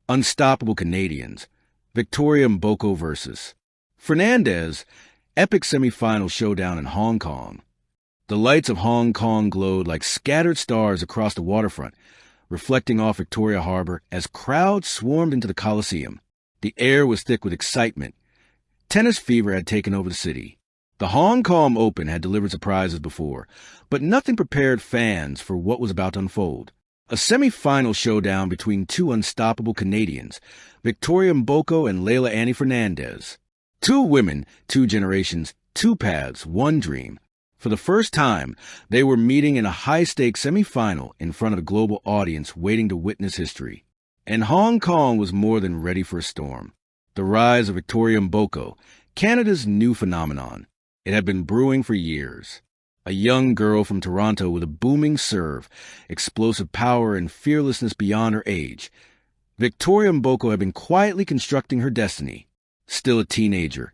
Unstoppable Canadians, Victoria Mboko versus Fernandez, epic semifinal showdown in Hong Kong. The lights of Hong Kong glowed like scattered stars across the waterfront, reflecting off Victoria Harbor as crowds swarmed into the Coliseum. The air was thick with excitement. Tennis fever had taken over the city. The Hong Kong Open had delivered surprises before, but nothing prepared fans for what was about to unfold. A semi-final showdown between two unstoppable Canadians, Victoria Mboko and Leylah Annie Fernandez. Two women, two generations, two paths, one dream. For the first time, they were meeting in a high-stakes semi-final in front of a global audience waiting to witness history. And Hong Kong was more than ready for a storm. The rise of Victoria Mboko, Canada's new phenomenon. It had been brewing for years. A young girl from Toronto with a booming serve, explosive power, and fearlessness beyond her age. Victoria Mboko had been quietly constructing her destiny. Still a teenager,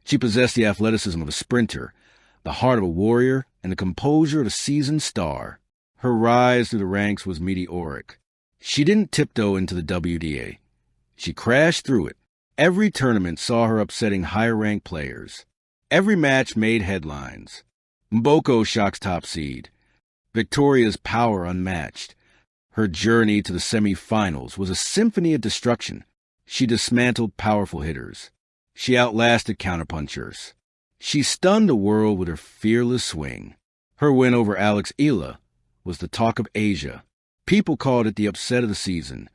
she possessed the athleticism of a sprinter, the heart of a warrior, and the composure of a seasoned star. Her rise through the ranks was meteoric. She didn't tiptoe into the WDA. She crashed through it. Every tournament saw her upsetting higher-ranked players. Every match made headlines. Mboko shocks top seed. Victoria's power unmatched. Her journey to the semi-finals was a symphony of destruction. She dismantled powerful hitters. She outlasted counterpunchers. She stunned the world with her fearless swing. Her win over Alex Ila was the talk of Asia. People called it the upset of the season.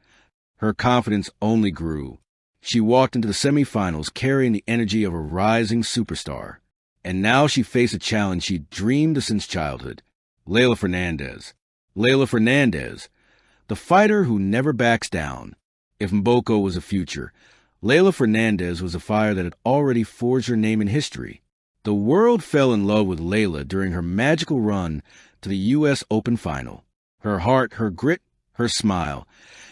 Her confidence only grew. She walked into the semifinals carrying the energy of a rising superstar. And now she faced a challenge she'd dreamed of since childhood. Leylah Fernandez. Leylah Fernandez, the fighter who never backs down. If Mboko was a future, Leylah Fernandez was a fire that had already forged her name in history. The world fell in love with Leylah during her magical run to the U.S. Open final. Her heart, her grit, her smile.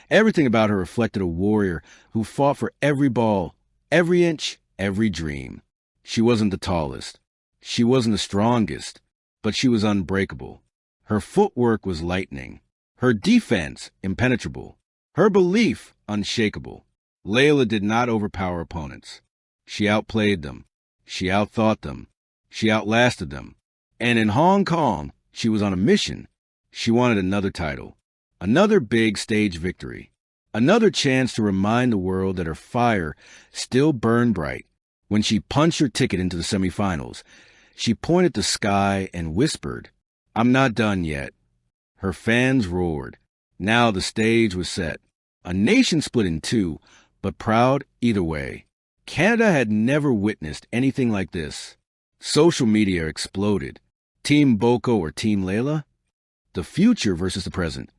Everything about her reflected a warrior who fought for every ball, every inch, every dream. She wasn't the tallest. She wasn't the strongest, but she was unbreakable. Her footwork was lightning. Her defense, impenetrable. Her belief, unshakable. Leylah did not overpower opponents. She outplayed them. She outthought them. She outlasted them. And in Hong Kong, she was on a mission. She wanted another title. Another big stage victory. Another chance to remind the world that her fire still burned bright. When she punched her ticket into the semifinals, she pointed to the sky and whispered, "I'm not done yet." Her fans roared. Now the stage was set. A nation split in two, but proud either way. Canada had never witnessed anything like this. Social media exploded. Team Mboko or Team Leylah? The future versus the present.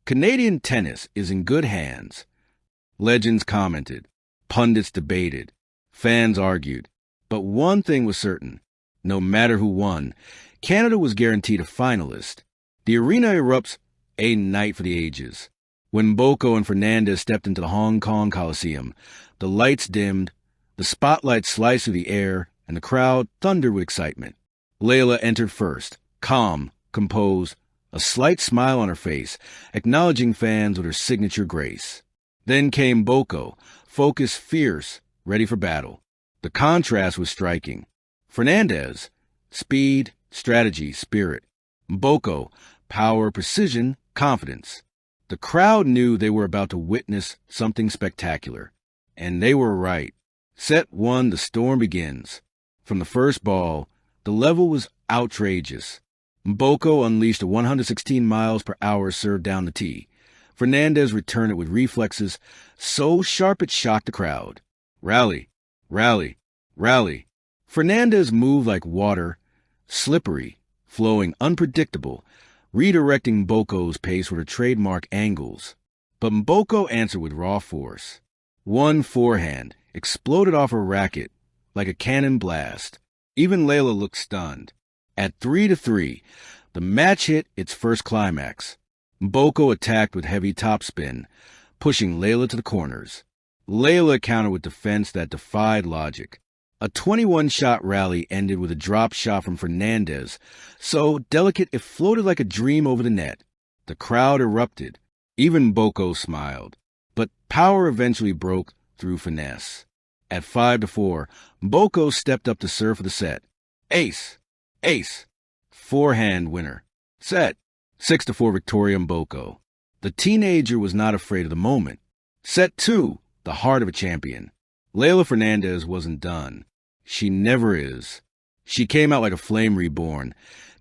Canadian tennis is in good hands. Legends commented. Pundits debated. Fans argued. But one thing was certain. No matter who won, Canada was guaranteed a finalist. The arena erupts, a night for the ages. When Mboko and Fernandez stepped into the Hong Kong Coliseum, the lights dimmed, the spotlight sliced through the air, and the crowd thundered with excitement. Leylah entered first, calm, composed, a slight smile on her face, acknowledging fans with her signature grace. Then came Mboko, focused, fierce, ready for battle. The contrast was striking. Fernandez, speed, strategy, spirit. Mboko, power, precision, confidence. The crowd knew they were about to witness something spectacular. And they were right. Set 1, the storm begins. From the first ball, the level was outrageous. Mboko unleashed a 116 miles per hour serve down the tee. Fernandez returned it with reflexes so sharp it shocked the crowd. Rally, rally, rally. Fernandez moved like water, slippery, flowing, unpredictable, redirecting Mboko's pace with her trademark angles. But Mboko answered with raw force. One forehand exploded off her racket like a cannon blast. Even Leylah looked stunned. At 3-3, the match hit its first climax. Mboko attacked with heavy topspin, pushing Leylah to the corners. Leylah countered with defense that defied logic. A 21-shot rally ended with a drop shot from Fernandez, so delicate it floated like a dream over the net. The crowd erupted. Even Mboko smiled. But power eventually broke through finesse. At 5-4, Mboko stepped up to serve for the set. Ace, ace, forehand winner. Set, 6-4 Victoria Mboko. The teenager was not afraid of the moment. Set 2, the heart of a champion. Leylah Fernandez wasn't done. She never is. She came out like a flame reborn,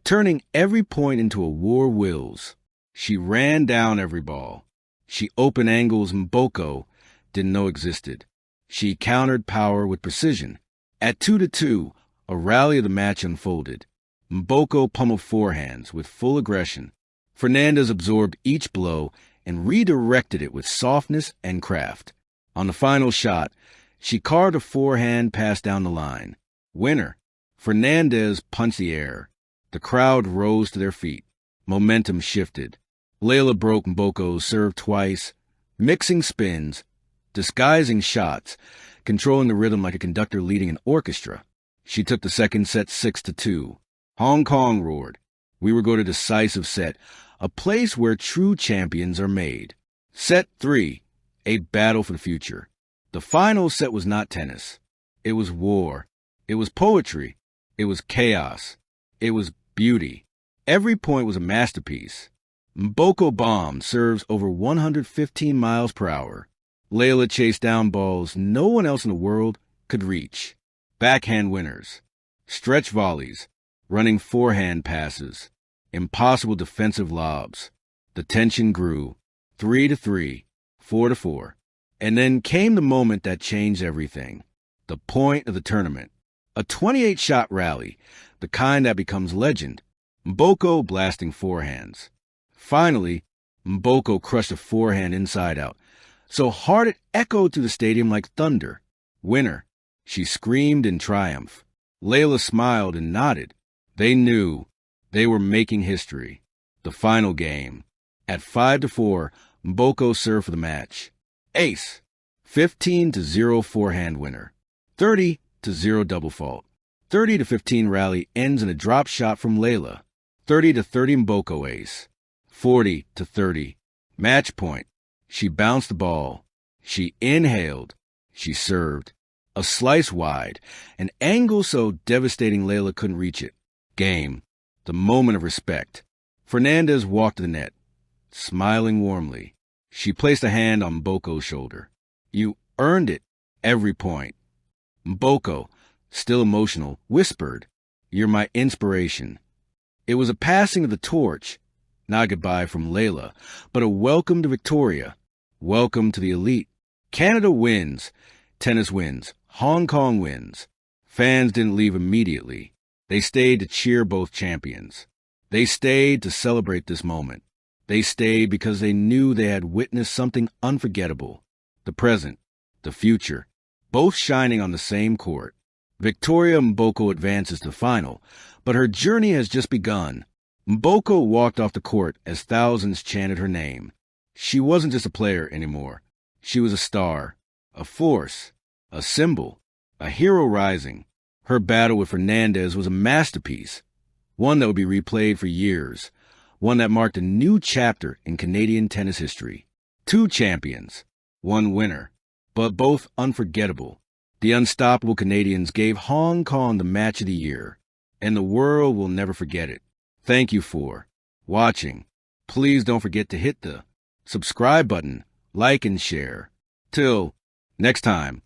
turning every point into a war wills. She ran down every ball. She opened angles Mboko didn't know existed. She countered power with precision. At 2-2, a rally of the match unfolded. Mboko pummeled forehands with full aggression. Fernandez absorbed each blow and redirected it with softness and craft. On the final shot, she carved a forehand pass down the line. Winner. Fernandez punched the air. The crowd rose to their feet. Momentum shifted. Leylah broke Mboko's serve twice, mixing spins, disguising shots, controlling the rhythm like a conductor leading an orchestra. She took the second set 6-2. Hong Kong roared. We were going to decisive set, a place where true champions are made. Set 3, a battle for the future. The final set was not tennis. It was war. It was poetry. It was chaos. It was beauty. Every point was a masterpiece. Mboko bombed serves over 115 miles per hour. Leylah chased down balls no one else in the world could reach. Backhand winners. Stretch volleys. Running forehand passes. Impossible defensive lobs. The tension grew. 3-3. 4-4. And then came the moment that changed everything. The point of the tournament. A 28-shot rally, the kind that becomes legend. Mboko blasting forehands. Finally, Mboko crushed a forehand inside out, so hard it echoed through the stadium like thunder. Winner. She screamed in triumph. Leylah smiled and nodded. They knew. They were making history. The final game. At 5-4, Mboko served for the match. Ace. 15-0 forehand winner. 30-0 double fault. 30-15 rally ends in a drop shot from Leylah. 30-30 Mboko ace. 40-30. Match point. She bounced the ball. She inhaled. She served. A slice wide. An angle so devastating Leylah couldn't reach it. Game. The moment of respect. Fernandez walked to the net, smiling warmly. She placed a hand on Mboko's shoulder. You earned it. Every point. Mboko, still emotional, whispered, You're my inspiration. It was a passing of the torch, not a goodbye from Leylah, but a welcome to Victoria. Welcome to the elite. Canada wins. Tennis wins. Hong Kong wins. Fans didn't leave immediately. They stayed to cheer both champions. They stayed to celebrate this moment. They stayed because they knew they had witnessed something unforgettable. The present, the future, both shining on the same court. Victoria Mboko advances to the final, but her journey has just begun. Mboko walked off the court as thousands chanted her name. She wasn't just a player anymore. She was a star, a force, a symbol, a hero rising. Her battle with Fernandez was a masterpiece, one that would be replayed for years, one that marked a new chapter in Canadian tennis history. Two champions, one winner, but both unforgettable. The unstoppable Canadians gave Hong Kong the match of the year, and the world will never forget it. Thank you for watching. Please don't forget to hit the subscribe button, like and share. Till next time.